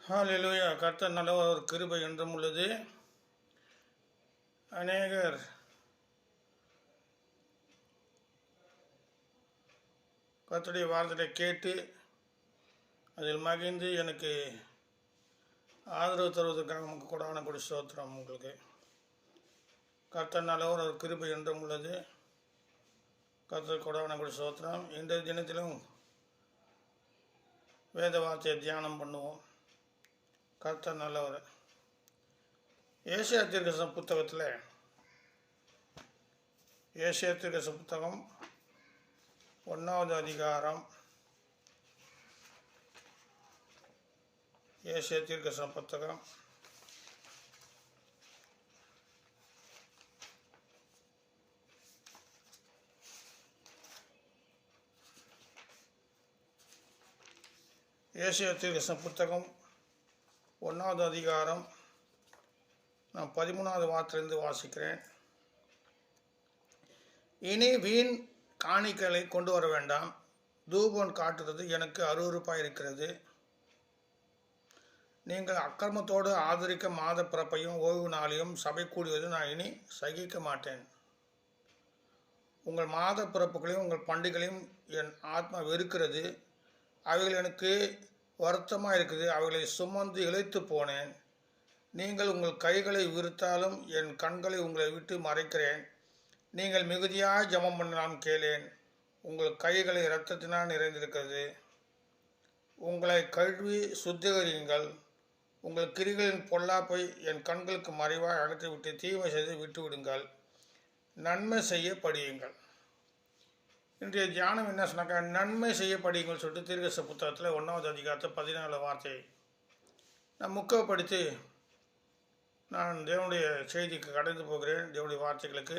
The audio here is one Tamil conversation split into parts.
ஹalleluya. கர்த்தர் நல்லவர், ஒரு கிருபை என்றும் உள்ளது. அநேகர் கர்த்தருடைய வார்த்தையை கேட்டு அதில் மகிழ்ந்து எனக்கு ஆதரவு தருவதற்காக உங்களுக்கு கொடான கொடி ஸ்தோத்திரம். உங்களுக்கு கர்த்தர் நல்லவர், ஒரு கிருபை என்றும் உள்ளது. கர்த்தர் கொடான கொடி ஸ்தோத்திரம். இன்றைய தினத்திலும் வேத வார்த்தையை தியானம் பண்ணுவோம். கர்த்தர் நல்லவர். ஏசாயா தீர்க்கதரிசன புத்தகத்தில் ஏசாயா தீர்க்கதரிசன புத்தகம் 1வது அதிகாரம், ஏசாயா தீர்க்கதரிசன புத்தகம் 1வது அதிகாரம் நான் 13வது வார்த்தையிலிருந்து வாசிக்கிறேன். இனி வீண் காணிக்கைகளை கொண்டு வர வேண்டாம். தூபம் காட்டுறது எனக்கு அருவருப்பாக இருக்கிறது. நீங்கள் அக்கிரமத்தோடு ஆதரிக்க மாத பிறப்பையும் ஓய்வு நாளையும் சபை கூடுவது நான் இனி சகிக்க மாட்டேன். உங்கள் மாத பிறப்புகளையும் உங்கள் பண்டிகைகளையும் என் ஆத்மா வெறுக்கிறது. அவைகள் எனக்கு வருத்தமாக இருக்குது. அவைகளை சுமந்து இழைத்து போனேன். நீங்கள் உங்கள் கைகளை விரித்தாலும் என் கண்களை உங்களை விட்டு மறைக்கிறேன். நீங்கள் மிகுதியாக ஜெபம் பண்ணலாம் கேளேன். உங்கள் கைகளை இரத்தத்தினால் நிறைந்திருக்கிறது. உங்களை கழுவி சுத்திகரியுங்கள். உங்கள் கிரிகளின் பொல்லாப்பை என் கண்களுக்கு மறைவாக அகற்றிவிட்டு தீமை செய்து விட்டு விடுங்கள். நன்மை செய்ய படியுங்கள். இன்றைய தியானம் என்ன சொன்னாக்கா, நன்மை செய்ய படியுங்கள் சொல்லிட்டு தீர்க்கதரிசன புத்தகத்தில் 1வது அதிகாரத்தை 14 வார்த்தை நான் முக்கப்படுத்தி நான் தேவனுடைய செய்திக்கு கடந்து போகிறேன். தேவனுடைய வார்த்தைகளுக்கு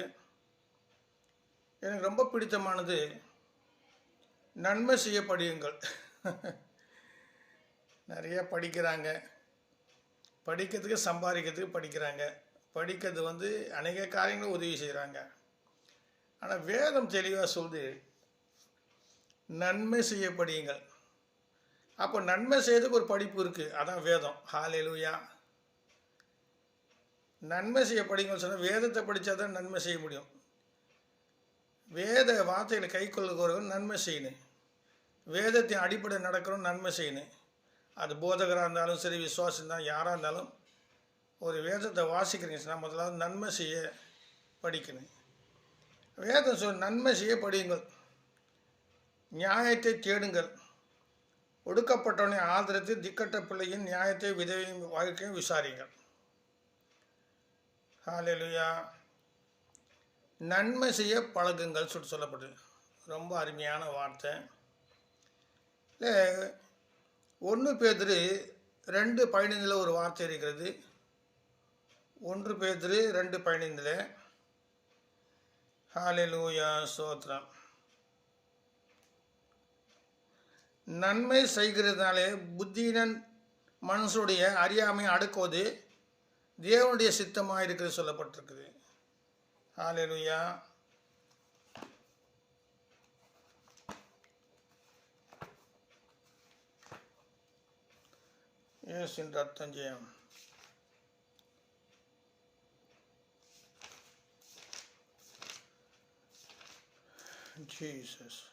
எனக்கு ரொம்ப பிடித்தமானது நன்மை செய்ய படியுங்கள். நிறைய படிக்கிறாங்க, படிக்கிறதுக்கு சம்பாதிக்கிறதுக்கு படிக்கிறாங்க, படிக்கிறது அநேக காரியங்களும் உதவி செய்கிறாங்க. ஆனால் வேதம் தெளிவாக சொல்லுது, நன்மை செய்ய படியுங்கள். அப்போ நன்மை செய்யறதுக்கு ஒரு படிப்பு இருக்குது, அதான் வேதம். ஹல்லேலூயா. நன்மை செய்ய படிங்கன்னு சொன்னால் வேதத்தை படித்தா தான் நன்மை செய்ய முடியும். வேத வார்த்தைகளை கை கொள்ளுகிறவர்கள் நன்மை செய்யணும். வேதத்தின் அடிப்படை நடக்கிறோம் நன்மை செய்யணும். அது போதகராக இருந்தாலும் சரி, விசுவாசம் தான் யாராக இருந்தாலும் ஒரு வேதத்தை வாசிக்கிறீங்கன்னா முதலாவது நன்மை செய்ய படிக்கணும். வேதம் சொல் நன்மை செய்ய படியுங்கள். நியாயத்தை தேடுங்கள். ஒடுக்கப்பட்டவனை ஆதரித்து திக்கட்ட பிள்ளையின் நியாயத்தை விதவையின் வாழ்க்கையும் விசாரிங்கள். ஹல்லேலூயா. நன்மை செய்ய பழகுங்கள் சொல்லப்பட்டது. ரொம்ப அருமையான வார்த்தை. இல்லை, 1 பேதுரு 2:15 ஒரு வார்த்தை இருக்கிறது. 1 பேதுரு 2:15. ஹல்லேலூயா, ஸ்தோத்திரம். நன்மை செய்கிறதுனாலே புத்தியினன் மனுஷனுடைய அறியாமை அடக்குவது தேவனுடைய சித்தமாக இருக்கிறது சொல்லப்பட்டிருக்குது. ஹல்லேலூயா. இயேசுவின் ரத்தம் ஜெயம். ஜீசஸ்.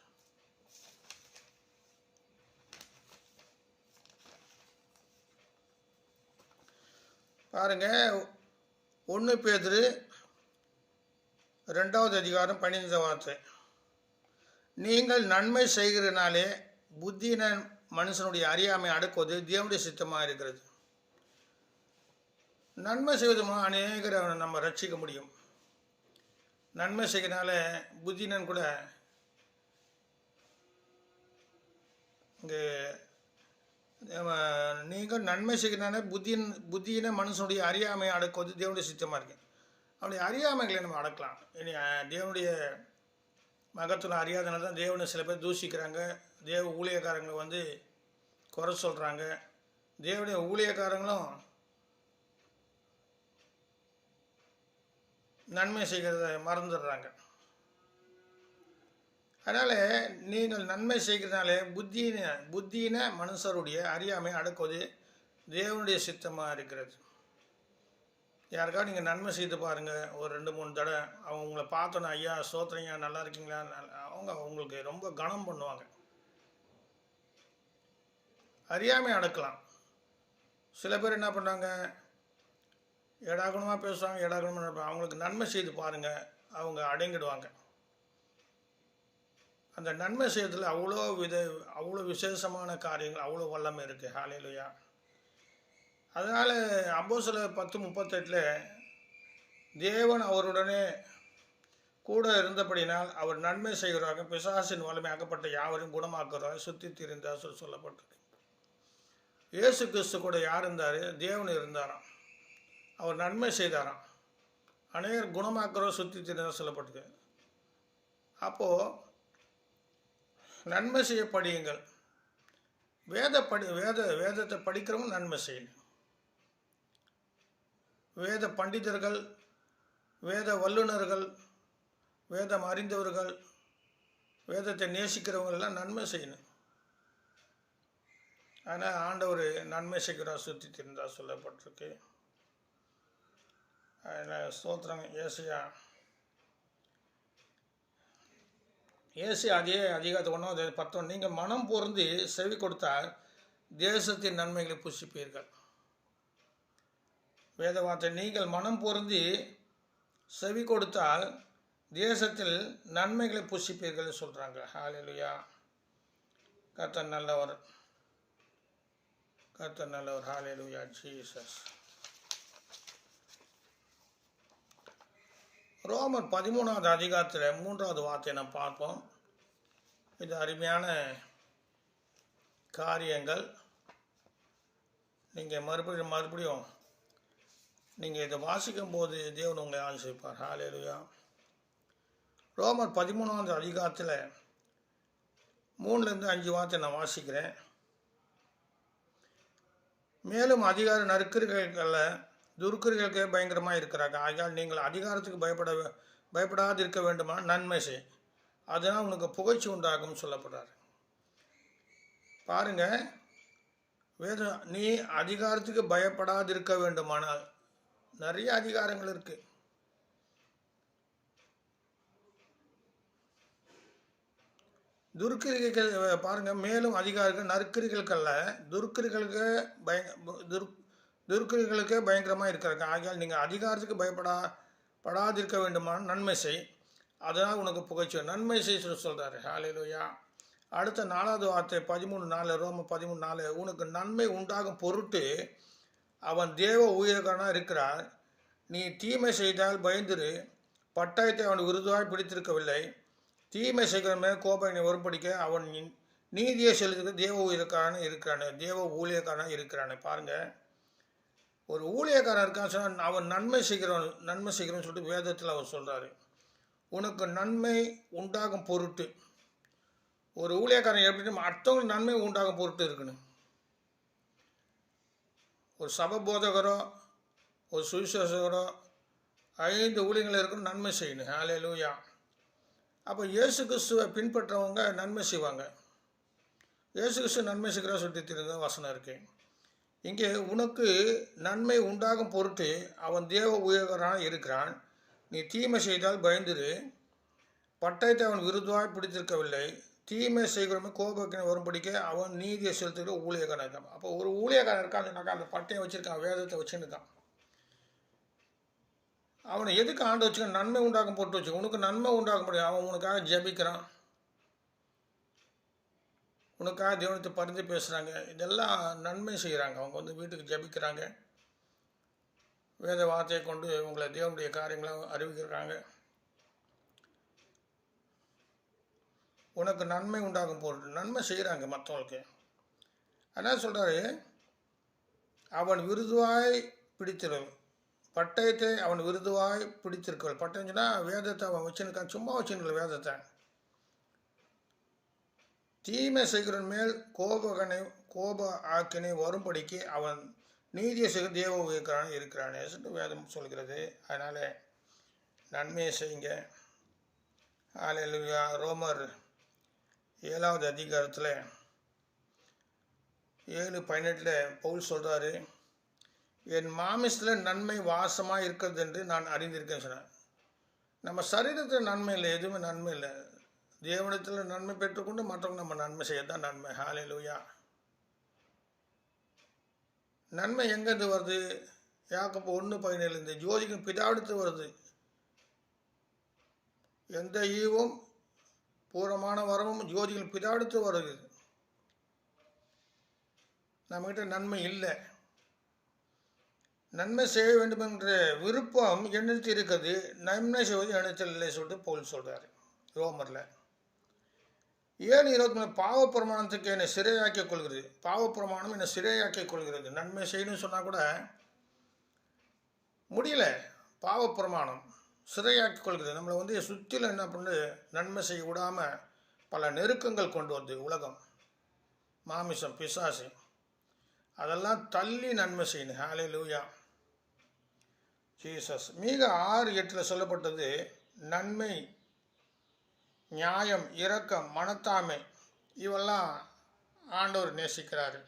பாருங்க, 1 பேதுரு 2வது அதிகாரம் 15 வார்த்தை. நீங்கள் நன்மை செய்கிறனாலே புத்தியின மனுஷனுடைய அறியாமை அடக்குவது தேவனுடைய சித்தமாக இருக்கிறது. நன்மை செய்வது மூலம் அநேகரை நம்ம ரட்சிக்க முடியும். நன்மை செய்கிறனால புத்தியினன் கூட இங்கே நீங்கள் நன்மை செய்கிறனால புத்தியின மனுஷனுடைய அறியாமை அடக்குவது தேவனுடைய சித்தமாக இருக்கு. அவனுடைய அறியாமைகளை நம்ம அடக்கலாம். இனி தேவனுடைய மகத்துவம் அறியாதனால தான் தேவனை சில பேர் தூஷிக்கிறாங்க. தேவ ஊழியக்காரங்களை குறை சொல்கிறாங்க. தேவனுடைய ஊழியக்காரங்களும் நன்மை செய்கிறத மறந்துடுறாங்க. அதனால் நீங்கள் நன்மை செய்கிறதுனாலே புத்தியின மனுஷருடைய அறியாமை அடக்குவது தேவனுடைய சித்தமாக இருக்கிறது. யாருக்காவது நீங்கள் நன்மை செய்து பாருங்கள், ஒரு 2-3 தடவை. அவங்க உங்களை பார்த்தோன்னே, ஐயா சோத்திரங்க, நல்லா இருக்கீங்களா, அவங்க உங்களுக்கு ரொம்ப கனம் பண்ணுவாங்க. அறியாமை அடக்கலாம். சில பேர் என்ன பண்ணாங்க, ஏடாகுணமாக பேசுவாங்க, ஏடாகுணமாக நினைப்பாங்க. அவங்களுக்கு நன்மை செய்து பாருங்கள், அவங்க அடங்கிடுவாங்க. அந்த நன்மை செய்யறதுல அவ்வளோ விசேஷமான காரியங்கள், அவ்வளோ வல்லமை இருக்குது. ஹல்லேலூயா. அதனால் அப்போஸ்தலர் 10:38 தேவன் அவருடனே கூட இருந்தபடினால் அவர் நன்மை செய்கிறாங்க, பிசாசின் வல்லமை அகப்பட்ட யாவரையும் குணமாக்குறாங்க, சுற்றி திரிந்தார் சொல்லப்பட்டிருக்கு. இயேசு கிறிஸ்து கூட யார் இருந்தார்? தேவன் இருந்தாராம். அவர் நன்மை செய்தாராம், அநேகர் குணமாக்குறோம், சுற்றி திரிந்தார் சொல்லப்பட்டிருக்கு. அப்போது நன்மை செய்ய படியுங்கள். வேதத்தை படிக்கிறவங்க நன்மை செய்யணும். வேத பண்டிதர்கள், வேத வல்லுநர்கள், வேதம் அறிந்தவர்கள், வேதத்தை நேசிக்கிறவங்களெல்லாம் நன்மை செய்யணும். ஆனால் ஆண்டவர் நன்மை செய்கிறார், சுற்றி திரிந்தார் சொல்லப்பட்டிருக்கு. அதனால் ஸ்தோத்திரம். ஏசியா அதே அதிகாரத்தை 1:10 நீங்கள் மனம் பொருந்தி செவி கொடுத்தால் தேசத்தின் நன்மைகளை புசிப்பீர்கள். வேத வார்த்தை, நீங்கள் மனம் பொருந்தி செவி கொடுத்தால் தேசத்தில் நன்மைகளை புசிப்பீர்கள் சொல்கிறாங்க. ஹல்லேலூயா. கர்த்தர் நல்லவர், கர்த்தர் நல்லவர். ஹல்லேலூயா ஜீசஸ். ரோமர் 13வது அதிகாரத்தில் 3வது வார்த்தையை நாம் பார்ப்போம். இது அருமையான காரியங்கள். நீங்கள் மறுபடியும் நீங்கள் இதை வாசிக்கும் போது தேவன் உங்களை ஆசீர்வதிப்பார். ஹல்லேலூயா. ரோமர் 13வது அதிகாரத்தில் 3-5 வார்த்தை நான் வாசிக்கிறேன். மேலும் அதிகார நற்கிரிகளுக்கல்ல துர்க்கிரிகளுக்கே பயங்கரமாக இருக்கிறாங்க. ஆகையால் நீங்கள் அதிகாரத்துக்கு பயப்படாது இருக்க வேண்டுமா, நன்மை செய், அதனால் உனக்கு புகழ்ச்சி உண்டாகும் சொல்லப்படுறார். பாருங்க, வேதம், நீ அதிகாரத்துக்கு பயப்படாது இருக்க வேண்டுமானால் நிறைய அதிகாரங்கள் இருக்கு. துர்க்கிரிகள் பாருங்க, மேலும் அதிகாரிகள் நற்கிரிகளுக்கல்ல துர்க்கிரிகளுக்கே பயங்கரமாக இருக்கிறாங்க. ஆகையால் நீங்கள் அதிகாரத்துக்கு பயப்படாதிருக்க வேண்டுமான நன்மை செய், அதனால் உனக்கு புகழ்ச்சி, நன்மை செய் சொல்கிறாரு. ஹல்லேலூயா. அடுத்த 4வது வார்த்தை 13:4, ரோமர் 13:4, உனக்கு நன்மை உண்டாகும் பொருட்டு அவன் தேவ ஊழியக்காரனாக இருக்கிறார். நீ தீமை செய்தால் பயந்துரு, பட்டயத்தை அவன் விருதுவாய் பிடித்திருக்கவில்லை. தீமை செய்கிறமே கோபனை வரும்படிக்க அவன் நீதியை செலுத்துக்க தேவ ஊழியக்காரனாக இருக்கிறானே. பாருங்கள், ஒரு ஊழியக்காரன் இருக்கான்னு சொன்னால் அவன் நன்மை செய்கிறோன்னு சொல்லிட்டு வேதத்தில் அவர் சொல்கிறாரு. உனக்கு நன்மை உண்டாகும் பொருட்டு. ஒரு ஊழியக்காரன் எப்படின்னா அடுத்தவங்களுக்கு நன்மை உண்டாகும் பொருட்டு இருக்கணும். ஒரு சபை போதகரோ ஒரு சுவிசேஷகரோ 5 ஊழியங்கள் இருக்கணும், நன்மை செய்யணும். ஹல்லேலூயா. அப்போ இயேசு கிறிஸ்துவை பின்பற்றவங்க நன்மை செய்வாங்க. இயேசு கிறிஸ்து நன்மை செய்கிறா சொல்லி தெரிந்த வசனம் இருக்கு. இங்கே உனக்கு நன்மை உண்டாகும் பொருட்டு அவன் தேவ ஊழியக்காரனாக இருக்கிறான். நீ தீமை செய்தால் பயந்துரு, பட்டயத்தை அவன் விருதுவாய் பிடித்திருக்கவில்லை. தீமை செய்கிறவங்க கோபக்கினை வரும்படிக்க அவன் நீதியை செலுத்துகிற ஊழியக்காரன் இருக்கான். அப்போ ஒரு ஊழியக்காரன் இருக்கான்னு சொன்னாக்கா அந்த பட்டயம் வச்சுருக்கான், வேதத்தை வச்சுருக்கான். அவனை எதுக்கு ஆண்டு வச்சுக்க? நன்மை உண்டாகும் போட்டு வச்சு, உனக்கு நன்மை உண்டாக முடியும். அவன் உனக்காக ஜெபிக்கிறான், உனக்காக தேவனத்தை பரிந்து பேசுகிறாங்க, இதெல்லாம் நன்மை செய்கிறாங்க. அவங்க வீட்டுக்கு ஜெபிக்கிறாங்க, வேத வார்த்தையை கொண்டு உங்களை தேவனுடைய காரியங்களை அறிவிக்கிறாங்க. உனக்கு நன்மை உண்டாகும் பொருட்டு நன்மை செய்கிறாங்க மற்றவங்களுக்கு. அதனால் சொல்கிறாரு, அவன் விருதுவாய் பிடித்திருவன், பட்டயத்தை அவன் விருதுவாய் பிடித்திருக்கவள். பட்டயம் சொன்னால் வேதத்தை அவன் வச்சுருக்கான், சும்மா வச்சுருக்கல வேதத்தை. தீமை செய்கிறவன் மேல் கோப ஆக்கினை வரும்படிக்கு அவன் நீதியை செய்கிற தேவ ஊழியக்காரனாக இருக்கிறானே வேதம் சொல்கிறது. அதனால் நன்மையை செய்யுங்க. ஹல்லேலூயா. ரோமர் 7வது அதிகாரத்தில் 7:18 பவுல் சொல்கிறாரு, என் மாமிசத்தில் நன்மை வாசமாக இருக்கிறது என்று நான் அறிந்திருக்கேன் சொன்னேன். நம்ம சரீரத்தில் நன்மை இல்லை, எதுவுமே நன்மை இல்லை. தேவனிடத்தில் நன்மை பெற்றுக்கொண்டு மற்றவங்க நம்ம நன்மை செய்ய தான் நன்மை. ஹல்லேலூயா. நன்மை எங்கேருந்து வருது? யாக்கோபு 1:17 இந்த ஜோதிக்கும் பிதாவிடத்து வருது. எந்த ஈவும் பூரமான வரமும் ஜோதிகள் பிதாவிடத்து வருது. நம்மகிட்ட நன்மை இல்லை. நன்மை செய்ய வேண்டும் என்ற விருப்பம் எண்ணத்தில் இருக்குது, நன்மை செய்வது எண்ணத்தில் இல்லை சொல்லிட்டு பவுல் சொல்கிறார் ரோமரில். 7:23 பாவப்பிரமாணத்துக்கு என்னை சிறையாக்கிக் கொள்கிறது. பாவப்பிரமாணம் என்னை சிறையாக்கிக் கொள்கிறது. நன்மை செய்யணும்னு சொன்னால் கூட முடியல. பாவப்பிரமாணம் சிறையாக்கிக் கொள்கிறது. நம்மளை சுற்றிலும் என்ன பண்ணு, நன்மை செய்ய விடாமல் பல நெருக்கங்கள் கொண்டு வந்து உலகம், மாமிசம், பிசாசு, அதெல்லாம் தள்ளி நன்மை செய்யணும். ஹல்லேலூயா. ஜீசஸ். மீகா 6:8 சொல்லப்பட்டது, நன்மை, நியாயம், இரக்கம், மனத்தாமை இவெல்லாம் ஆண்டவர் நேசிக்கிறாரு.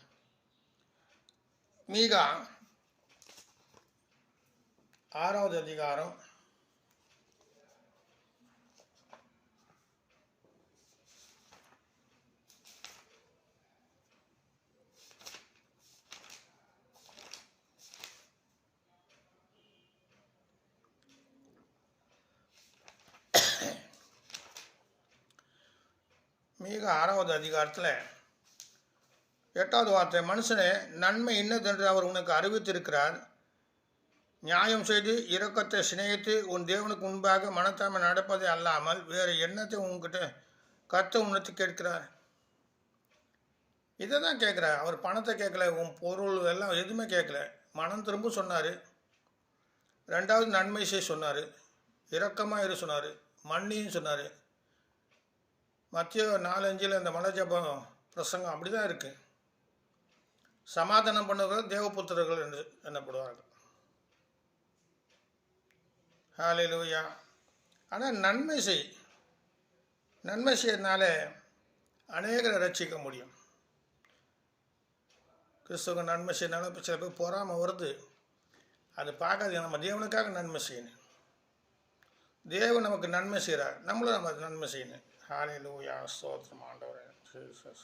மீகா 6வது அதிகாரம் 6வது அதிகாரத்தில் 8வது வார்த்தை, மனுஷனே நன்மை இன்னதென்று அவர் உனக்கு அறிவித்திருக்கிறார். நியாயம் செய்து இரக்கத்தை சிநேகித்து உன் தேவனுக்கு முன்பாக மனத்தாமை நடப்பதை அல்லாமல் வேறு எண்ணத்தை உங்ககிட்ட கர்த்தர் உணர்த்தி கேட்கிறார். இதை தான் கேட்குறார். அவர் பணத்தை கேட்கல, உன் பொருள் எல்லாம் எதுவுமே கேட்கல. மனம் திரும்ப சொன்னார். 2வது நன்மை செய்ய சொன்னார், இரக்கமாக இரு சொன்னார், மன்னின்னு சொன்னார். மத்திய 4:5 இந்த மலை ஜெபம் பிரசங்கம் அப்படி தான் இருக்குது. சமாதானம் பண்ணுவர்கள் தேவபுத்திரர்கள் என்று எண்ணப்படுவார்கள். ஹல்லேலூயா. ஆனால் நன்மை செய்யறதுனால அநேகரை ரட்சிக்க முடியும். கிறிஸ்துவ நன்மை செய்யறதுனால இப்போ சில பேர் பொறாமல் வருது. அது பார்க்காது. நம்ம தேவனுக்காக நன்மை செய்யணும். தேவன் நமக்கு நன்மை செய்கிறார், நம்மளும் நம்ம நன்மை செய்யணும். ஹல்லேலூயா. ஸ்தோத்திரம் ஆண்டவரே. ஜீசஸ்.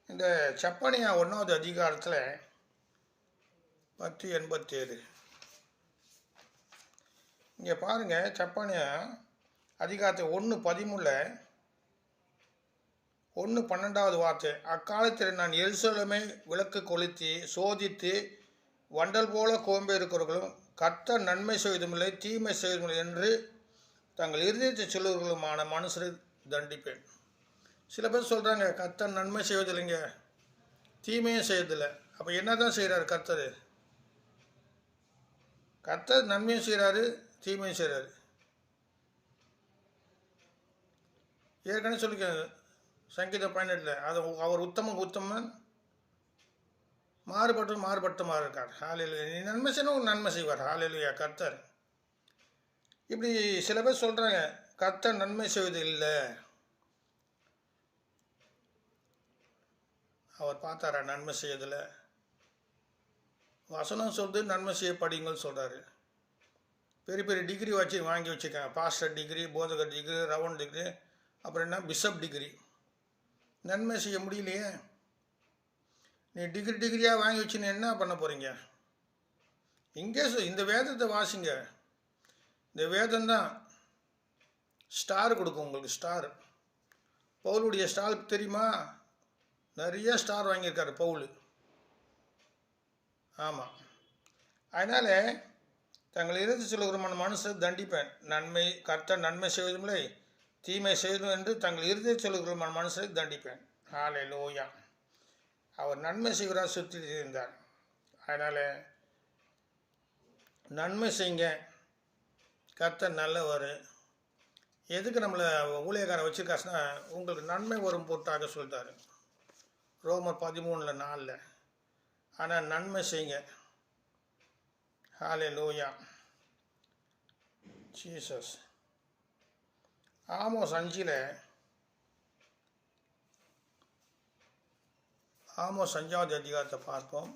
இந்த செப்பனியா 1வது அதிகாரத்தில் 10:87 இங்கே பாருங்கள். செப்பனியா அதிகாரத்தை 1:13 1:12 வார்த்தை, அக்காலத்தில் நான் எருசலேமை விளக்கு கொளுத்தி சோதித்து வண்டல் போல கோம்பை இருக்கிறவர்களும் கர்த்தர் நன்மை செய்வதுமில்லை தீமை செய்வதுமில்லை என்று தங்கள் இருதயத்தை சொல்லுவர்களுமான மனுஷரை தண்டிப்பேன். சில பேர் சொல்கிறாங்க, கர்த்தர் நன்மை செய்வதில்லைங்க, தீமையும் செய்வதில்லை. அப்போ என்ன தான் செய்கிறாரு கர்த்தர்? கர்த்தர் நன்மையும் செய்கிறாரு, தீமையும் செய்கிறாரு. ஏற்கனவே சொல்லிக்க சங்கீதம் 18 அது அவர் உத்தமன் மாறுபட்டமாக இருக்கார். ஹல்லேலூயா. நீ நன்மை செய்யணும், நன்மை செய்வார். ஹல்லேலூயா. கர்த்தர் இப்படி சில பேர் சொல்கிறாங்க, கர்த்தர் நன்மை செய்வது இல்லை. அவர் பார்த்தாரா நன்மை செய்யதில்லை? வசனம் சொல்றது நன்மை செய்ய படிங்கள் சொல்கிறாரு. பெரிய பெரிய டிகிரி வாங்கி வச்சுருக்காங்க. பாஸ்டர் டிகிரி, போதகர் டிகிரி, ரவுண்ட் டிகிரி, அப்புறம் என்ன பிஷப் டிகிரி. நன்மை செய்ய முடியலையே. நீ டிகிரியாக வாங்கி வச்சுன்னு என்ன பண்ண போகிறீங்க? இங்கே இந்த வேதத்தை வாசிங்க. இந்த வேதம்தான் ஸ்டார் கொடுக்கும் உங்களுக்கு. ஸ்டார் பவுலுடைய ஸ்டார் தெரியுமா? நிறைய ஸ்டார் வாங்கியிருக்காரு பவுல். ஆமாம். அதனால் தங்கள் இருதயத்தில் சொல்லுகிற மனுஷரை தண்டிப்பேன். கர்த்தர் நன்மை செய்வதுமில்லை தீமை செய்வதும் என்று தங்கள் இருதயத்தில் சொல்லுகிற மனுஷரை தண்டிப்பேன். ஹல்லேலூயா. அவர் நன்மை செய்வராக சுற்றி இருந்தார். அதனால் நன்மை செய்யுங்க, கர்த்தர் நல்லவர். எதுக்கு நம்மளை ஊழியக்காரன் வச்சுருக்காச்சுன்னா உங்களுக்கு நன்மை வரும் பொருட்டாக சொல்லிட்டாரு ரோமர் 13:4. ஆனால் நன்மை செய்யுங்க. ஹல்லேலூயா. ஜீசஸ். ஆமோஸ் 5 ஆமோஸ் 5வது அதிகாரத்தை பார்ப்போம்.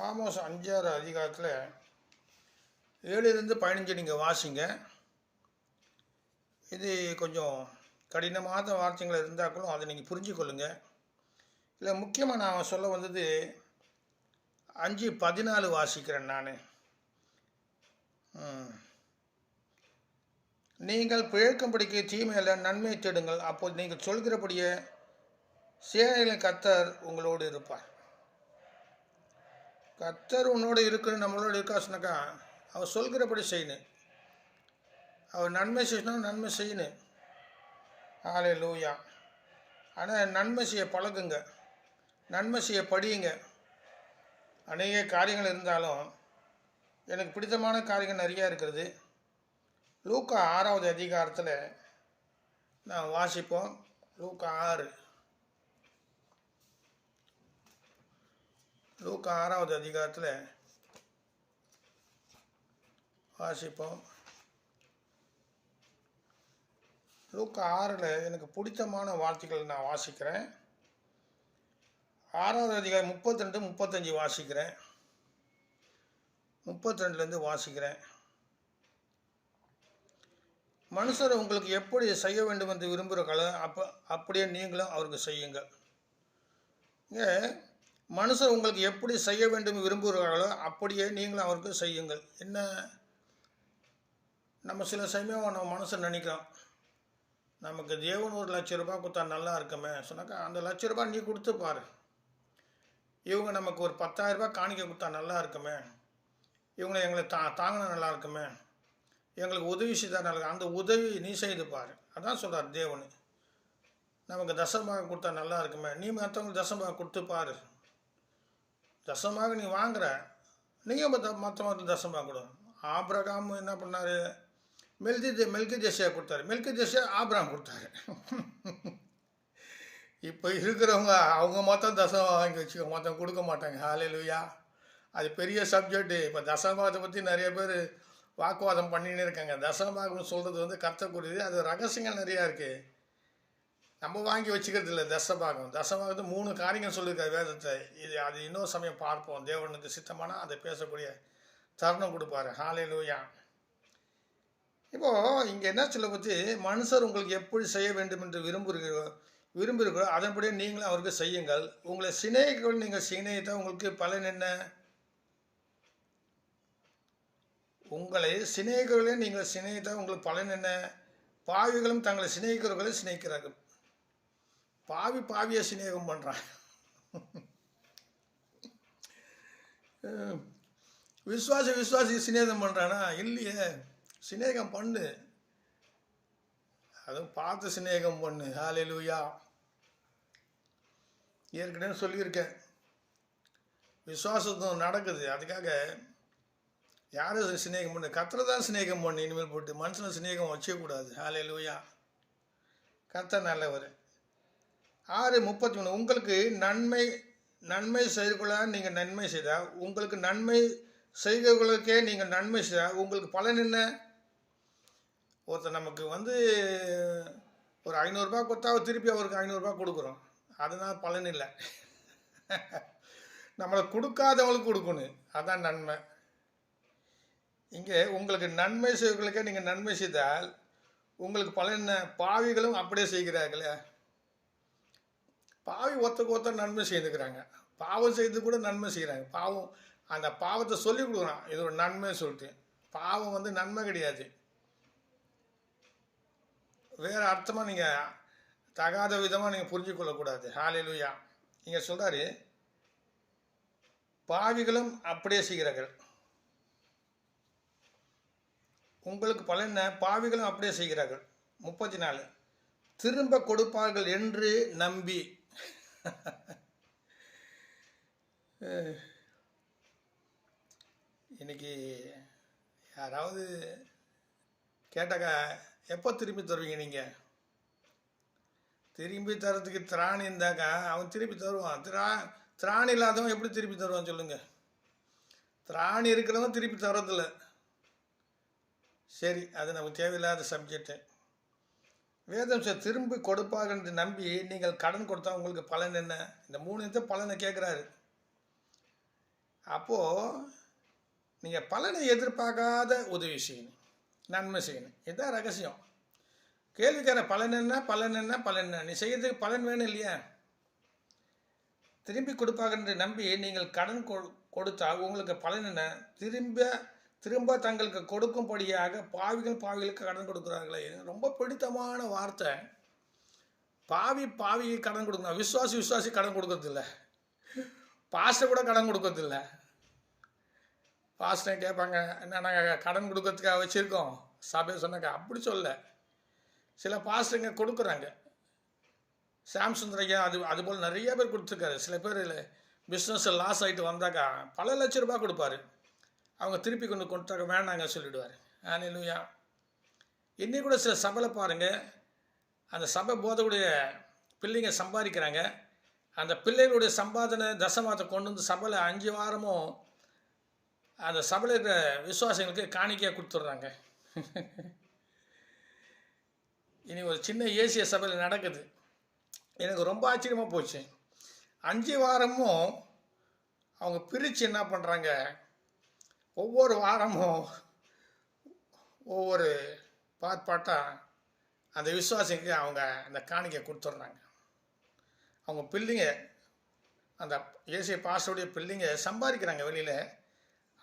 ஆமோஸ் 5வது அதிகாரத்தில் 7லிருந்து 15 நீங்கள் வாசிங்க. இது கொஞ்சம் கடினமான வார்த்தைகள் இருந்தாலும் அதை நீங்கள் புரிஞ்சுக்கொள்ளுங்க. இல்லை முக்கியமாக நான் சொல்ல வந்தது 5:14 வாசிக்கிறேன் நான். நீங்கள் பிழைக்கும்படிக்கு தீமையில்லை நன்மை தேடுங்கள், அப்போது நீங்கள் சொல்கிறபடியே சேனைகளின் கர்த்தர் உங்களோடு இருப்பார். கர்த்தர் உன்னோடு இருக்கணும், நம்மளோட இருக்கா சொன்னாக்கா அவர் சொல்கிறபடி செய்யணும். அவர் நன்மை செய்யணும், நன்மை செய்யணும். ஹல்லேலூயா. ஆனால் நன்மை செய்ய பழகுங்க, நன்மை செய்ய படியுங்க. அநேக காரியங்கள் இருந்தாலும் எனக்கு பிடித்தமான காரியங்கள் நிறையா இருக்கிறது. லூக்கா 6வது அதிகாரத்தில் நான் வாசிப்போம். லூக்கா 6வது அதிகாரத்தில் வாசிப்போம். லூக்கா 6ல் எனக்கு பிடித்தமான வார்த்தைகள் நான் வாசிக்கிறேன். 6வது அதிகாரம் 32, 35 வாசிக்கிறேன். 32லேருந்து வாசிக்கிறேன். மனுஷர் உங்களுக்கு எப்படி செய்ய வேண்டும் என்று விரும்புகிறார்களோ அப்படியே நீங்களும் அவருக்கு செய்யுங்கள். இங்கே மனுஷர் உங்களுக்கு எப்படி செய்ய வேண்டும் விரும்புகிறார்களோ அப்படியே நீங்களும் அவருக்கு செய்யுங்கள். என்ன, நம்ம சில சமயம் நம்ம மனசை நினைக்கிறோம், நமக்கு தேவன் 1,00,000 கொடுத்தா நல்லா இருக்குமே சொன்னாக்கா அந்த 1,00,000 நீ கொடுத்து பாரு. இவங்க நமக்கு ஒரு 10,000 காணிக்க கொடுத்தா நல்லா இருக்குமே, இவங்களை எங்களை தாங்கினா நல்லா இருக்குமே, எங்களுக்கு உதவி செய்தால் நல்லா, அந்த உதவி நீ செய்து பாரு. அதான் சொல்கிறார் தேவன். நமக்கு தசமாக கொடுத்தா நல்லா இருக்குமே, நீ மற்றவங்களுக்கு தசமாக கொடுத்து பாரு. தசமாக நீ வாங்குற, நீங்கள் மற்றவங்களுக்கு தசமாக கொடு. ஆபிரகாம் என்ன பண்ணார், மெல்கிதேசேயை கொடுத்தாரு, மெல்கிதேசே ஆபிரகாம் கொடுத்தாரு. இப்போ இருக்கிறவங்க அவங்க மொத்தம் தசம் வாங்கி வச்சுக்கோ, மொத்தம் கொடுக்க மாட்டாங்க. ஹல்லேலூயா. அது பெரிய சப்ஜெக்டு. இப்போ தசமபாகத்தை பற்றி நிறைய பேர் வாக்குவாதம் பண்ணின்னு இருக்காங்க. தசமபாகம் சொல்கிறது கர்த்தருக்குரியது, அது ரகசியங்கள் நிறையா இருக்குது. நம்ம வாங்கி வச்சுக்கிறது இல்லை. தசமபாகத்து 3 காரியங்கள் சொல்லியிருக்காரு வேதத்தை. அது இன்னொரு சமயம் பார்ப்போம். தேவனுக்கு சித்தமான அதை பேசக்கூடிய தருணம் கொடுப்பாரு. ஹல்லேலூயா. இப்போது இங்கே என்ன சொல்ல பற்றி, மனுஷர் உங்களுக்கு எப்படி செய்ய வேண்டும் என்று விரும்புகிறீர்களோ அதன்படியே நீங்களும் அவருக்கு செய்யுங்கள். உங்களை சிநேகிகள் நீங்கள் சிநேகித்தால் உங்களுக்கு பலன் என்ன? உங்களை சிநேகிகளே நீங்கள் சிநேகித்தால் உங்களுக்கு பலன் என்ன? பாவிகளும் தங்களை சிநேகிக்கிறவர்களை சிநேகிக்கிறார்கள். பாவியை சிநேகம் பண்ணுறான். விசுவாசி சிநேகம் பண்ணுறானா? இல்லையே. சிநேகம் பண்ணு, அதுவும் பார்த்து சிநேகம் பண்ணு. ஹல்லேலூயா. ஏற்கனவே சொல்லியிருக்கேன், விசுவாசம் நடக்குது. அதுக்காக யாரும் சிநேகம் பண்ணு, கர்த்தரை தான் சிநேகம் பண்ணு. இனிமேல் போட்டு மனுஷனை சிநேகம் வச்சக்கூடாது. ஹல்லேலூயா. கர்த்தர் நல்லவர். 6:33 உங்களுக்கு நன்மை செய்துகொள்ள நீங்கள் நன்மை செய்தால், உங்களுக்கு நன்மை செய்கிறவர்களுக்கே நீங்கள் நன்மை செய்தால் உங்களுக்கு பலன் என்ன? ஒருத்தர் நமக்கு ஒரு 500 கொடுத்தா திருப்பி அவருக்கு 500 கொடுக்குறோம், அதனால் பலன் இல்லை. நம்மளை கொடுக்காதவங்களுக்கு கொடுக்கணும், அதான் நன்மை. இங்கே உங்களுக்கு நன்மை செய்வர்களுக்கே நீங்கள் நன்மை செய்தால் உங்களுக்கு பலன் என்ன? பாவிகளும் அப்படியே செய்கிறார்களே. பாவி ஒருத்தர் நன்மை செய்துக்கிறாங்க, பாவம் செய்து கூட நன்மை செய்கிறாங்க. பாவம் அந்த பாவத்தை சொல்லி கொடுக்குறான், இது ஒரு நன்மை சொல்லிட்டு. பாவம் நன்மை கிடையாது, வேறு அர்த்தமாக நீங்கள் தகாத விதமாக நீங்கள் புரிஞ்சு கொள்ளக்கூடாது. ஹல்லேலூயா. இங்கே சொல்கிறாரு, பாவிகளும் அப்படியே செய்கிறார்கள். உங்களுக்கு பலன் என்ன? பாவிகளும் அப்படியே செய்கிறார்கள். 34 திரும்ப கொடுப்பார்கள் என்று நம்பி. இன்னைக்கு யாராவது கேட்டாக்கா எப்போ திரும்பி தருவீங்க? நீங்கள் திரும்பி தரத்துக்கு திராணி இருந்தாக்கா அவன் திருப்பி தருவான். திராணி இல்லாதவன் எப்படி திருப்பி தருவான் சொல்லுங்கள்? திராணி இருக்கிறவன் திருப்பி தரதில்லை. சரி, அது நமக்கு தேவையில்லாத சப்ஜெக்டு. வேதம் திரும்பி கொடுப்பார்கள் என்று நம்பி நீங்கள் கடன் கொடுத்தா உங்களுக்கு பலன் என்ன? இந்த 3 பலனை கேட்குறாரு. அப்போது நீங்கள் பலனை எதிர்பார்க்காத உதவி செய்யணும், நன்மை செய்யணும். இதுதான் ரகசியம். கேள்விக்கார பலன் என்ன, பலன் என்ன, பலன் என்ன? நீ செய்யறதுக்கு பலன் வேணும் இல்லையா? திரும்பி கொடுப்பார்கள் என்று நம்பி நீங்கள் கடன் கொடுத்தால் உங்களுக்கு பலன் என்ன? திரும்ப தங்களுக்கு கொடுக்கும்படியாக பாவிகளுக்கு கடன் கொடுக்குறாங்களே. ரொம்ப பிடித்தமான வார்த்தை. பாவிக்கு கடன் கொடுக்கணும். விசுவாசி கடன் கொடுக்கறதில்ல. பாஸ்டர் கூட கடன் கொடுக்கறதில்ல. பாஸ்டர் கேட்பாங்க, என்ன நாங்கள் கடன் கொடுக்கறதுக்காக வச்சுருக்கோம் சபை சொன்னாங்க. அப்படி சொல்ல, சில பாஸ்டருங்க கொடுக்குறாங்க. சாம்சுந்தரையா அதுபோல் நிறைய பேர் கொடுத்துருக்காரு. சில பேர் பிஸ்னஸ் லாஸ் ஆகிட்டு வந்தாக்கா பல லட்ச ரூபாய் கொடுப்பாரு. அவங்க திருப்பி கொடுத்தாக்க வேணாங்க சொல்லிவிடுவார். ஹல்லேலூயா. இன்னி கூட சில சபையில் பாருங்கள், அந்த சபை போதக்கூடிய பிள்ளைங்க சம்பாதிக்கிறாங்க. அந்த பிள்ளைகளுடைய சம்பாதனை தசமாத்தை கொண்டு வந்து சபையில் 5 வாரமும் அந்த சபையில் இருக்கிற விசுவாசிகளுக்கு காணிக்கையாக கொடுத்துட்றாங்க. இனி ஒரு சின்ன ஏசிய சபையில் நடக்குது. எனக்கு ரொம்ப ஆச்சரியமாக போச்சு. 5 வாரமும் அவங்க பிரித்து என்ன பண்ணுறாங்க, ஒவ்வொரு வாரமும் ஒவ்வொரு பாட்டாக அந்த விசுவாசிக்கு அவங்க அந்த காணிக்கை கொடுத்துட்றாங்க. அவங்க பிள்ளைங்க, அந்த ஏசிய பாஸ்டருடைய பிள்ளைங்க சம்பாதிக்கிறாங்க வெளியில்.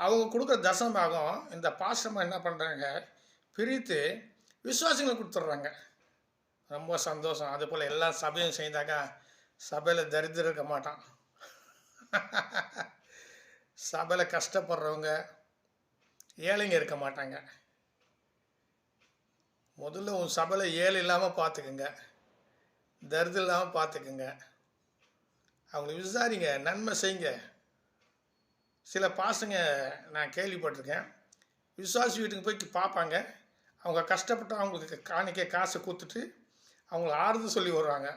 அவங்க கொடுக்குற தசமாகும் இந்த பாஸ்டமாக என்ன பண்ணுறாங்க, பிரித்து விசுவாசிகளை கொடுத்துட்றாங்க. ரொம்ப சந்தோஷம். அதுபோல் எல்லா சபையும் செய்தாக்கா சபையில் தரித்திரம் இருக்க மாட்டான். சபையில் கஷ்டப்படுறவங்க, ஏழைங்க இருக்க மாட்டாங்க. முதல்ல உன் சபையில் ஏழை இல்லாமல் பார்த்துக்குங்க, தரித்திரம் இல்லாமல் பார்த்துக்குங்க. அவங்களை விசாரிங்க, நன்மை செய்யுங்க. சில பாசங்க நான் கேள்விப்பட்டிருக்கேன், விசுவாசி வீட்டுக்கு போய் பார்ப்பாங்க. அவங்க கஷ்டப்பட்டு அவங்களுக்கு காணிக்க காசை கொடுத்துட்டு அவங்கள ஆறுதல் சொல்லி வருவாங்க.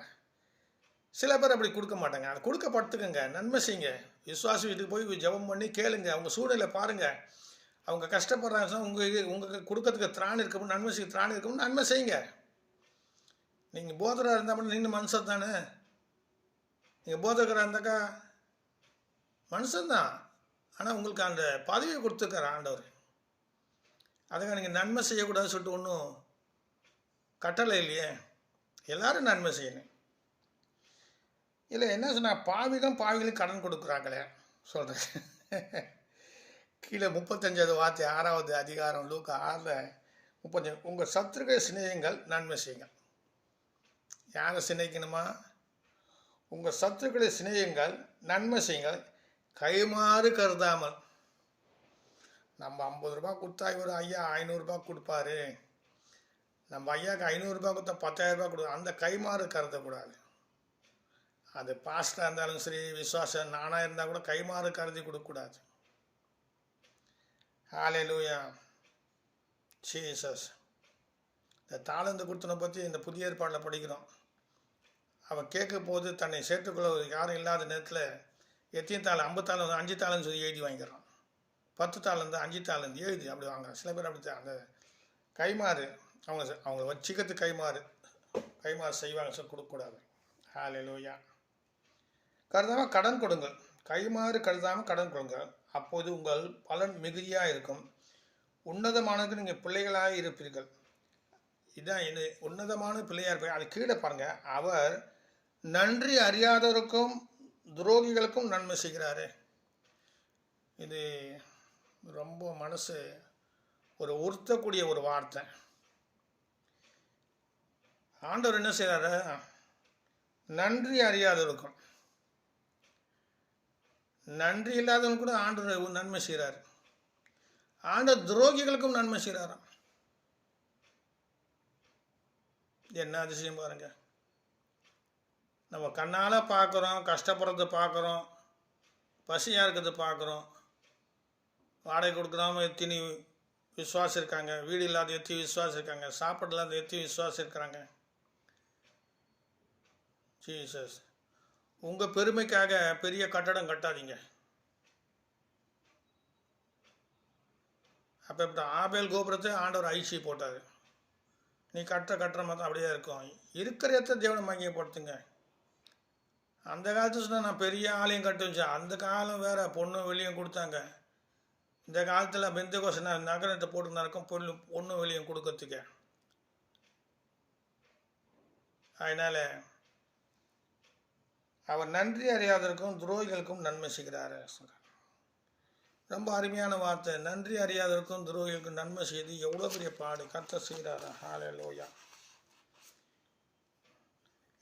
சில பேர் அப்படி கொடுக்க மாட்டாங்க. அதை கொடுக்கப்படுத்துக்குங்க, நன்மை செய்யுங்க. விசுவாசி வீட்டுக்கு போய் ஜெபம் பண்ணி கேளுங்க, அவங்க சூழ்நிலை பாருங்கள். அவங்க கஷ்டப்படுறாங்க, உங்களுக்கு கொடுக்கறதுக்கு திராணி இருக்கணும், நன்மை செய்ய திராணி இருக்கணும், நன்மை செய்யுங்க. நீங்கள் போதராக இருந்தால் மட்டும் நீங்கள் மனுஷன் தானே. நீங்கள் போதகராக இருந்தாக்கா மனுஷன்தான். ஆனால் உங்களுக்கு அந்த பதவியை கொடுத்துருக்கார் ஆண்டவர். அதுக்காக நீங்கள் நன்மை செய்யக்கூடாதுன்னு சொல்லிட்டு ஒன்றும் கட்டளை இல்லையே. எல்லாரும் நன்மை செய்யணும். இல்லை என்ன சொன்னால், பாவிகளும் கடன் கொடுக்குறாங்களே சொல்கிறேன். கீழே 35வது வார்த்தை 6வது அதிகாரம் லூக்கா 6:35. உங்கள் சத்துருக்களை சிநேகியுங்கள், நன்மை செய்யுங்கள். யாரை சிநேகிக்கணுமா? உங்கள் சத்துருக்களை சிநேகியுங்கள், நன்மை செய்யுங்கள், கைமாறு கருதாமல். நம்ம 50 ரூபாய் கொடுத்தா இவர் ஐயா 500 ரூபாய் கொடுப்பாரு, நம்ம ஐயாவுக்கு 500 ரூபாய் கொடுத்தா 10,000 ரூபாய் கொடுக்கும், அந்த கைமாறு கருதக்கூடாது. அது பாஸ்டாக இருந்தாலும் சரி, விசுவாசம் நானாக இருந்தால் கூட கைமாறு கருதி கொடுக்கக்கூடாது. ஹல்லேலூயா, ஜீசஸ். இந்த தாளந்து கொடுத்தனை பற்றி இந்த புதிய ஏற்பாடில் படிக்கிறோம். அவன் கேட்கும் போது தன்னை சேர்த்துக்கொள்ள யாரும் இல்லாத நேரத்தில் எத்தனை தாள், 50 தாள் 5 தாளன்னு சொல்லி எழுதி வாங்கிக்கிறான். 10 தாளந்து 5 தாளந்து எழுதி அப்படி வாங்க. சில பேர் அப்படி அந்த கைமாறு அவங்க வச்சிக்கிறது கைமாறு செய்வாங்க, சொல்லி கொடுக்கக்கூடாது. ஹல்லேலூயா. கருதாமல் கடன் கொடுங்கள், கைமாறு கருதாமல் கடன் கொடுங்கள், அப்போது உங்கள் பலன் மிகுதியாக இருக்கும், உன்னதமானதுக்கு நீங்கள் பிள்ளைகளாக இருப்பீர்கள். இதுதான் இது உன்னதமான பிள்ளையாக இருப்பீங்க. அது கீழே பாருங்கள், அவர் நன்றி அறியாதவருக்கும் துரோகிகளுக்கும் நன்மை செய்கிறாரு. இது ரொம்ப மனசு ஒரு உறுத்தக்கூடிய ஒரு வார்த்தை. ஆண்டவர் என்ன செய்கிறாரு, நன்றி அறியாதவருக்கும், நன்றி இல்லாதவன் கூட ஆண்டவர் நன்மை செய்கிறார். ஆண்டவர் துரோகிகளுக்கும் நன்மை செய்கிறாராம். என்ன அதிசயம் பாருங்க. நம்ம கண்ணால் பார்க்குறோம், கஷ்டப்படுறத பார்க்குறோம், பசியாக இருக்கிறது பார்க்குறோம், வாடகை கொடுக்குறாம எத்தனை விசுவாசம் இருக்காங்க, வீடு இல்லாத எத்தனை விசுவாசம் இருக்காங்க, சாப்பாடு இல்லாத எத்தனை விசுவாசம் இருக்கிறாங்க. ஜீசஸ், உங்கள் பெருமைக்காக பெரிய கட்டடம் கட்டாதீங்க. அப்போ இப்படி ஆபேல் கோபுரத்தை ஆண்டவர் ஐசி போட்டார். நீ கட்டுற மாதிரி அப்படியே இருக்கும். இருக்கிற இடத்த தேவனை மையப்படுத்துங்க. அந்த காலத்தில் சொன்னால் நான் பெரிய ஆலயம் கட்டி வச்சேன். அந்த காலம் வேறு, பொண்ணு வெளியும் கொடுத்தாங்க. இந்த காலத்தில் பெந்தகோஸ்து நகரத்தை போட்டு நடக்கும் பொண்ணு வெளியும் கொடுக்கறதுக்கு. அதனால் அவர் நன்றி அறியாதவருக்கும் துரோகிகளுக்கும் நன்மை செய்கிறார். ரொம்ப அருமையான வார்த்தை. நன்றி அறியாதவருக்கும் துரோகிகளுக்கும் நன்மை செய்து எவ்வளோ பெரிய பாடு கர்த்தர் செய்கிறாரா. ஹல்லேலூயா.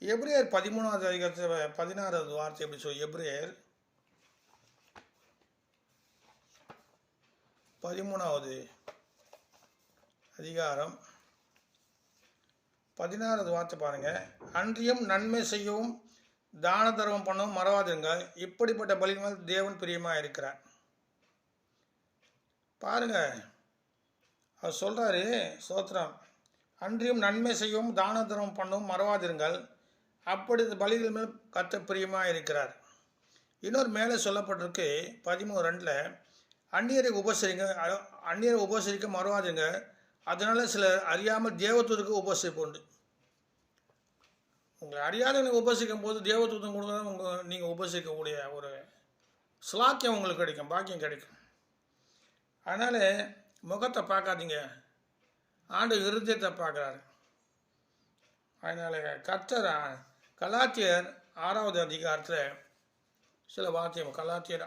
எபிரேயர் 13வது அதிகாரத்தில் 16வது வார்த்தை எப்படி சொல்லி, எபிரேயர் 13வது அதிகாரம் 16வது வார்த்தை பாருங்க. அன்றியும் நன்மை செய்யவும் தான தர்மம் பண்ணவும் மறவாதுங்கள், இப்படிப்பட்ட பலிகள் தேவன் பிரியமாக இருக்கிறார். பாருங்க, அவர் சொல்றாரு, ஸ்தோத்திரம், அன்றியும் நன்மை செய்யவும் தான தர்மம் பண்ணவும் மறவாதிருங்கள், அப்படி பலிகள் மேல் கர்த்தர் பிரியமாக இருக்கிறார். இன்னொரு மேலே சொல்லப்பட்டிருக்கு 13:2, அந்நியரை உபசரிக்க மறவாதுங்க, அதனால சிலர் அறியாமல் தேவதூதருக்கு உபசரிப்பு உண்டு. உங்களை அறியாதவங்க உபசரிக்கும் போது தேவதூதம் கொடுக்க நீங்கள் உபசரிக்கக்கூடிய ஒரு ஸ்லாக்கியம் உங்களுக்கு கிடைக்கும், பாக்கியம் கிடைக்கும். அதனால் முகத்தை பார்க்காதீங்க, ஆண்டு இருதயத்தை பார்க்குறாரு. அதனால் கர்த்தர் கலாத்தியர் 6வது அதிகாரத்தில் சில வார்த்தை, கலாத்தியர்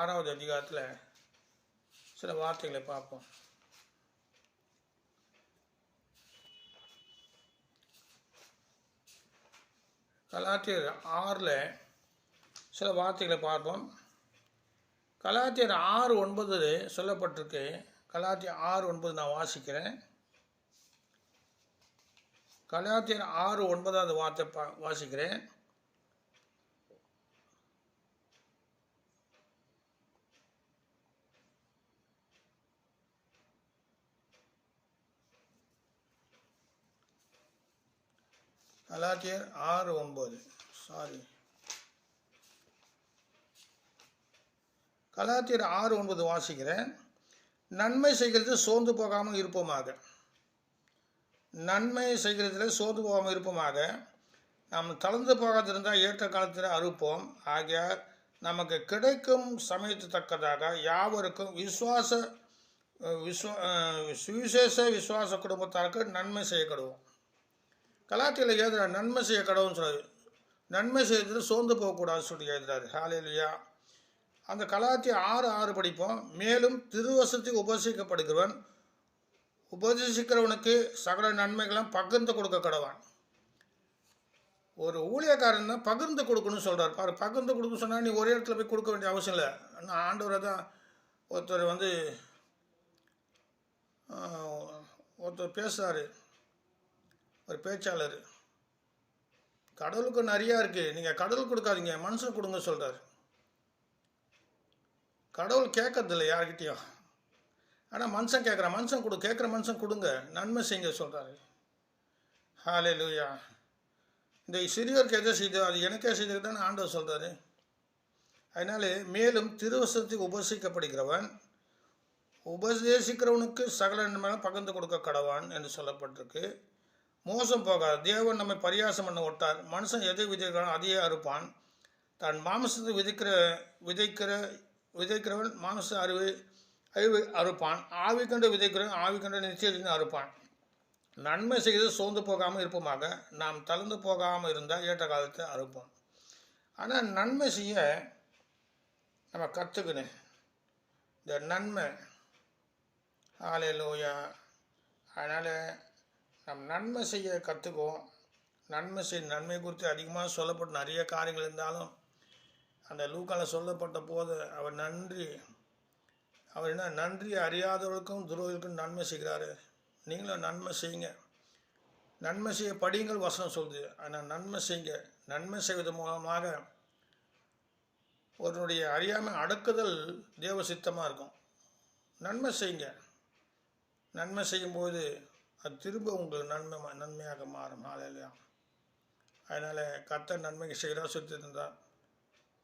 6வது அதிகாரத்தில் சில வார்த்தைகளை பார்ப்போம். கலாத்தியர் 6ல் சில வார்த்தைகளை பார்ப்போம். கலாத்தியர் 6:9 சொல்லப்பட்டிருக்கு. கலாத்தியர் 6:9 நான் வாசிக்கிறேன். கலாத்தியர் 6:9வது வார்த்தை வாசிக்கிறேன். கலாத்தியர் 6:9 கலாத்தியர் 6:9 வாசிக்கிறேன். நன்மை செய்கிறது சோர்ந்து போகாமல் இருப்போமாக. நன்மை செய்கிறதில் சோர்ந்து போகாமல் இருப்போமாக. நாம் தளர்ந்து போகாதிருந்தால் ஏற்ற காலத்தில் அறுப்போம். ஆகையால் நமக்கு கிடைக்கும் சமயத்து தக்கதாக யாவருக்கும் சுவிசேஷ விசுவாச குடும்பத்தாருக்கு நன்மை செய்ய கடவும். கலாத்தியில் எழுதுறாரு, நன்மை செய்ய கடவுன்னு சொல்றாரு. நன்மை செய்யறதுல சோர்ந்து போகக்கூடாதுன்னு சொல்லி எழுதுறாரு. ஹல்லேலூயா. அந்த கலாத்தியர் 6:6 படிப்போம். மேலும் திருவசத்துக்கு உபதேசிக்கிறவனுக்கு சகல நன்மைகளும் பகிர்ந்து கொடுக்க கடவான். ஒரு ஊழியக்காரன் தான் பகிர்ந்து கொடுக்கணும்னு சொல்கிறார். பாரு, பகிர்ந்து கொடுக்க சொன்னால் நீ ஒரே இடத்துல போய் கொடுக்க வேண்டிய அவசியம் இல்லை. ஆனால் ஆண்டவரை தான் ஒருத்தர் பேசுகிறாரு, ஒரு பேச்சாளர். கடவுளுக்கு நிறையா இருக்குது, நீங்கள் கடவுள் கொடுக்காதீங்க, மனுஷன் கொடுங்க சொல்கிறார். கடவுள் கேட்கறதில்ல யார்கிட்டையும், ஆனால் மனுஷன் கேட்குறான். மனுஷன் கேட்குற மனுஷன் கொடுங்க, நன்மை செய்யுங்க சொல்கிறாரு. ஹல்லேலூயா. இந்த சிறியோருக்கு எதை செய்தோ அது எனக்கே செய்தது தான் ஆண்டவர் சொல்கிறாரு. அதனால மேலும் திருவசனத்துக்கு உபதேசிக்கிறவனுக்கு சகல நன்மைகளும் பகிர்ந்து கொடுக்க கடவான் என்று சொல்லப்பட்டிருக்கு. மோசம் போகாது. தேவன் நம்மை பரியாசம் பண்ண விட்டார். மனுஷன் எதை விதைக்கிறானோ அதையே அறுப்பான். தான் மாம்சத்தை விதைக்கிறவன் மாம்ச அறிவு அறுப்பான். ஆவி கண்டு விதைக்கிறவன் ஆவி கண்டு நிச்சயத்தின் அறுப்பான். நன்மை செய்து சோர்ந்து போகாமல் இருப்போமாக. நாம் தளர்ந்து போகாமல் இருந்தால் ஏற்ற காலத்தை அறுப்போம். ஆனால் நன்மை செய்ய நம்ம கற்றுக்கணும். இந்த நன்மை, ஹல்லேலூயா. அதனால் நம் நன்மை செய்ய கற்றுக்குவோம். நன்மை குறித்து அதிகமாக சொல்லப்பட்ட நிறைய காரியங்கள் இருந்தாலும் அந்த லூக்காவில் சொல்லப்பட்ட போது அவர் என்ன நன்றி அறியாதவர்களுக்கும் துரோகிகளுக்கும் நன்மை செய்கிறாரு. நீங்களும் நன்மை செய்யுங்க. நன்மை செய்ய படியுங்கள் வசனம் சொல்லுது. ஆனால் நன்மை செய்யுங்க. நன்மை செய்வது மூலமாக ஒருவனுடைய அறியாமை அடக்குதல் தேவ சித்தமாக இருக்கும். நன்மை செய்யுங்க. நன்மை செய்யும்போது அது திரும்ப உங்களுக்கு நன்மையாக மாறும். ஹல்லேலூயா. அதனால் கர்த்தர் நன்மைக்கு செய்கிறா சுற்றி இருந்தார்.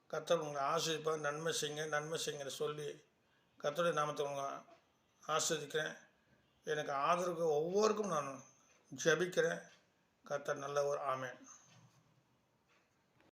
கர்த்தர் உங்களை ஆசீர்வதிப்பார். நன்மை செய்யுங்க சொல்லி கர்த்தருடைய நாமத்தை உங்களை ஆஸ்வதிக்கிறேன். எனக்கு ஆதரவு ஒவ்வொருக்கும் நான் ஜெபிக்கிறேன். கர்த்தர் நல்லவர். ஆமென்.